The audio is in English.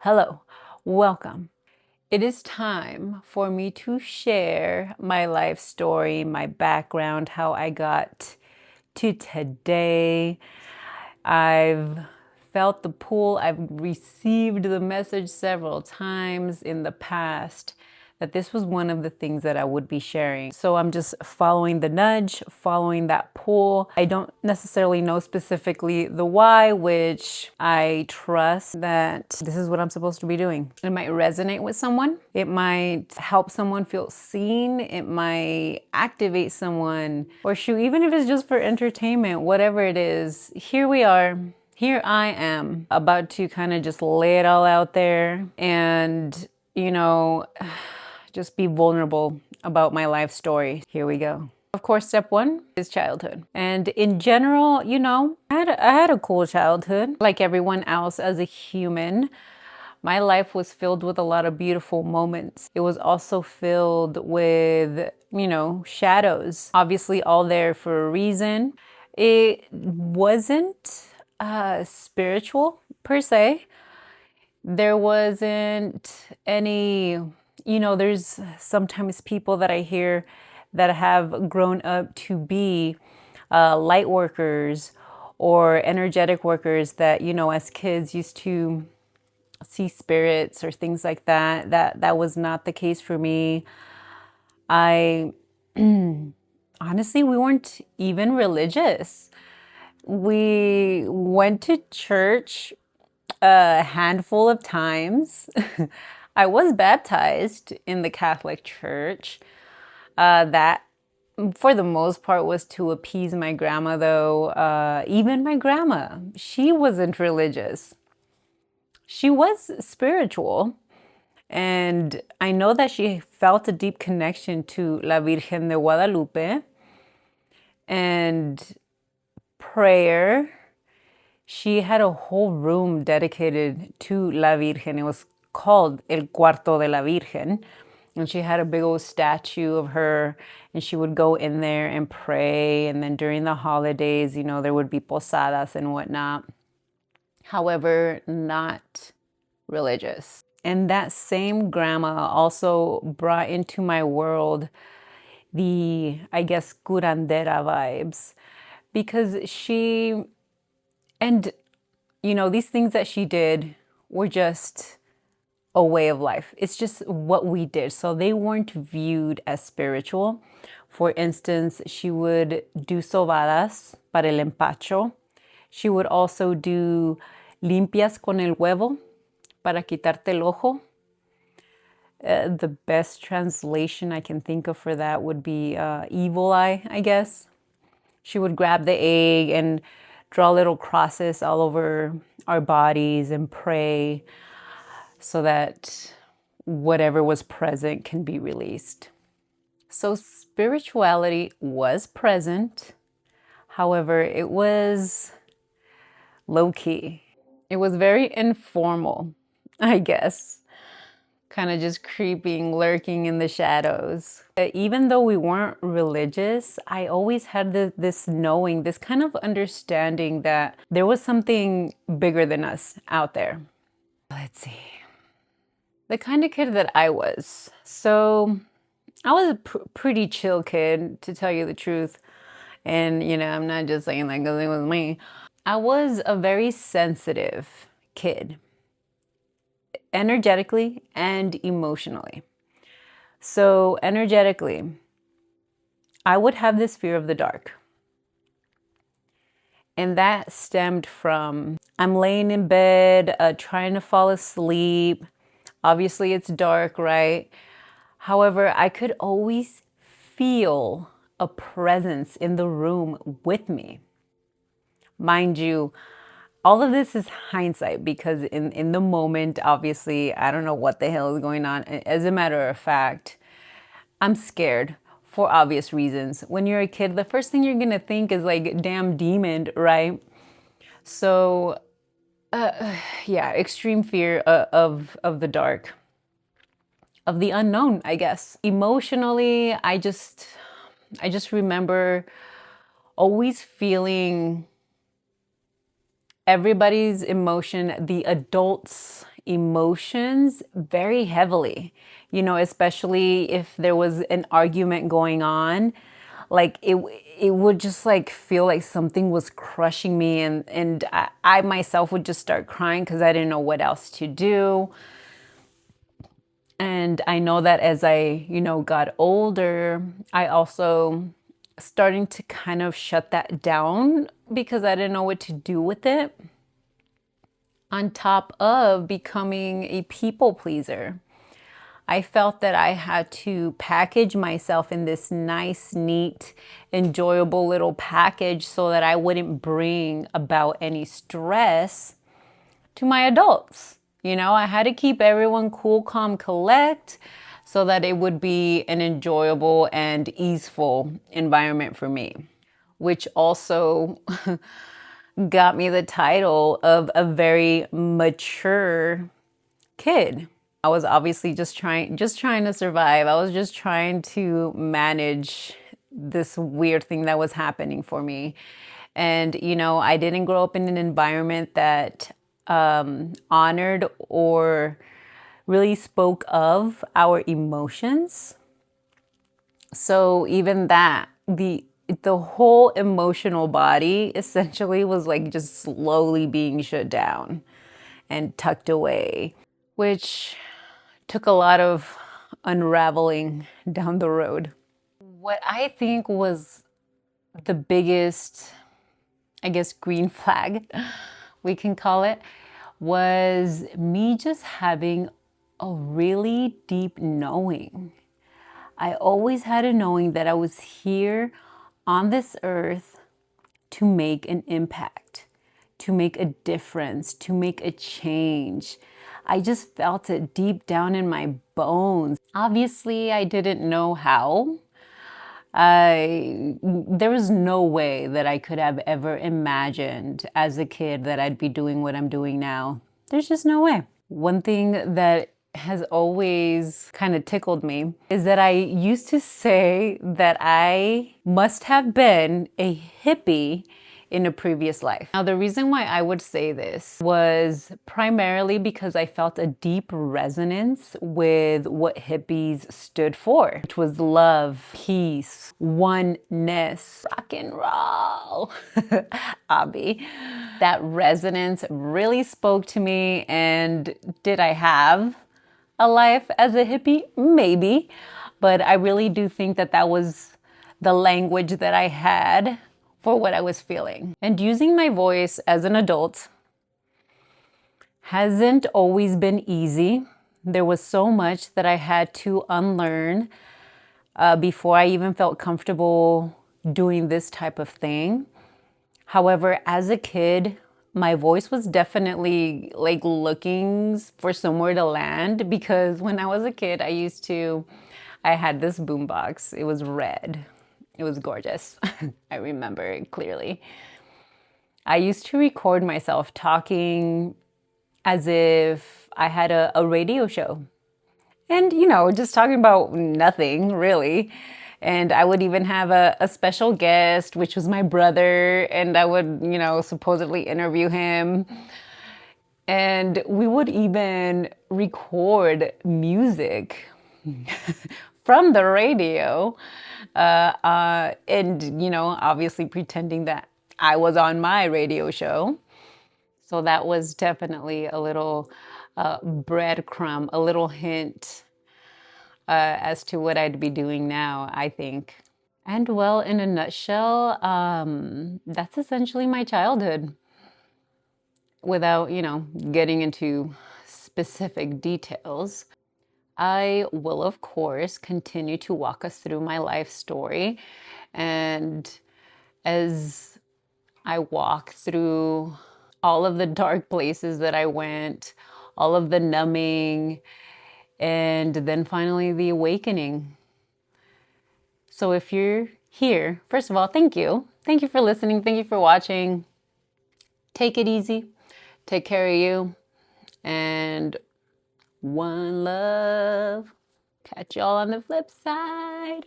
Hello, welcome. It is time for me to share my life story, my background, how I got to today. I've felt the pull, I've received the message several times in the past that this was one of the things that I would be sharing. So I'm just following the nudge, following that pull. I don't necessarily know specifically the why, which I trust that this is what I'm supposed to be doing. It might resonate with someone. It might help someone feel seen. It might activate someone, or shoot, even if it's just for entertainment, whatever it is, here we are. Here I am about to kind of just lay it all out there and, just be vulnerable about my life story. Here we go. Of course, step one is childhood. And in general, I had a cool childhood, like everyone else as a human. My life was filled with a lot of beautiful moments. It was also filled with, shadows, obviously all there for a reason. It wasn't spiritual per se. There wasn't any, there's sometimes people that I hear that have grown up to be light workers or energetic workers that, as kids used to see spirits or things like that. That was not the case for me. I honestly, we weren't even religious. We went to church a handful of times. I was baptized in the Catholic Church. That, for the most part, was to appease my grandma, though. Even my grandma, she wasn't religious. She was spiritual. And I know that she felt a deep connection to La Virgen de Guadalupe and prayer. She had a whole room dedicated to La Virgen. It was called El Cuarto de la Virgen. And she had a big old statue of her, and she would go in there and pray. And then during the holidays, there would be posadas and whatnot. However, not religious. And that same grandma also brought into my world the, I guess, curandera vibes. Because these things that she did were just a way of life. It's just what we did. So they weren't viewed as spiritual. For instance, she would do sobadas para el empacho. She would also do limpias con el huevo para quitarte el ojo. The best translation I can think of for that would be evil eye, I guess. She would grab the egg and draw little crosses all over our bodies and pray so that whatever was present can be released. So spirituality was present. However, it was low-key. It was very informal, I guess. Kind of just creeping, lurking in the shadows. Even though we weren't religious, I always had this knowing, this kind of understanding that there was something bigger than us out there. Let's see. The kind of kid that I was. So I was a pretty chill kid, to tell you the truth. And, I'm not just saying that because it was me. I was a very sensitive kid, energetically and emotionally. So energetically, I would have this fear of the dark. And that stemmed from, I'm laying in bed, trying to fall asleep. Obviously it's dark, right? However, I could always feel a presence in the room with me. Mind you, all of this is hindsight because in the moment, obviously, I don't know what the hell is going on. As a matter of fact, I'm scared for obvious reasons. When you're a kid, the first thing you're gonna think is like, damn demon, right? So, yeah, extreme fear of the dark, of the unknown, I guess. Emotionally, I just remember always feeling everybody's emotion, the adults emotions very heavily, especially if there was an argument going on. Like it would just like feel like something was crushing me, and I myself would just start crying because I didn't know what else to do. And I know that as I, got older, I also starting to kind of shut that down because I didn't know what to do with it. On top of becoming a people pleaser, I felt that I had to package myself in this nice, neat, enjoyable little package so that I wouldn't bring about any stress to my adults. I had to keep everyone cool, calm, collect so that it would be an enjoyable and easeful environment for me, which also got me the title of a very mature kid. I was obviously just trying to survive. I was just trying to manage this weird thing that was happening for me. And, I didn't grow up in an environment that honored or really spoke of our emotions. So even that, the whole emotional body essentially was like just slowly being shut down and tucked away, which took a lot of unraveling down the road. What I think was the biggest, I guess, green flag, we can call it, was me just having a really deep knowing. I always had a knowing that I was here on this earth to make an impact, to make a difference, to make a change. I just felt it deep down in my bones. Obviously, I didn't know how. There was no way that I could have ever imagined as a kid that I'd be doing what I'm doing now. There's just no way. One thing that has always kind of tickled me is that I used to say that I must have been a hippie in a previous life. Now, the reason why I would say this was primarily because I felt a deep resonance with what hippies stood for, which was love, peace, oneness, rock and roll, Abby. That resonance really spoke to me. And did I have a life as a hippie? Maybe. But I really do think that that was the language that I had for what I was feeling. And using my voice as an adult hasn't always been easy. There was so much that I had to unlearn before I even felt comfortable doing this type of thing. However, as a kid, my voice was definitely like looking for somewhere to land, because when I was a kid, I had this boombox. It was red. It was gorgeous. I remember it clearly. I used to record myself talking as if I had a radio show. And, just talking about nothing really. And I would even have a special guest, which was my brother. And I would, supposedly interview him. And we would even record music from the radio. And, obviously pretending that I was on my radio show. So that was definitely a little breadcrumb, a little hint as to what I'd be doing now, I think. And well, in a nutshell, that's essentially my childhood. Without, getting into specific details, I will, of course, continue to walk us through my life story. And as I walk through all of the dark places that I went, all of the numbing, and then finally the awakening. So if you're here, first of all, thank you. Thank you for listening. Thank you for watching. Take it easy. Take care of you. And one love. Catch y'all on the flip side.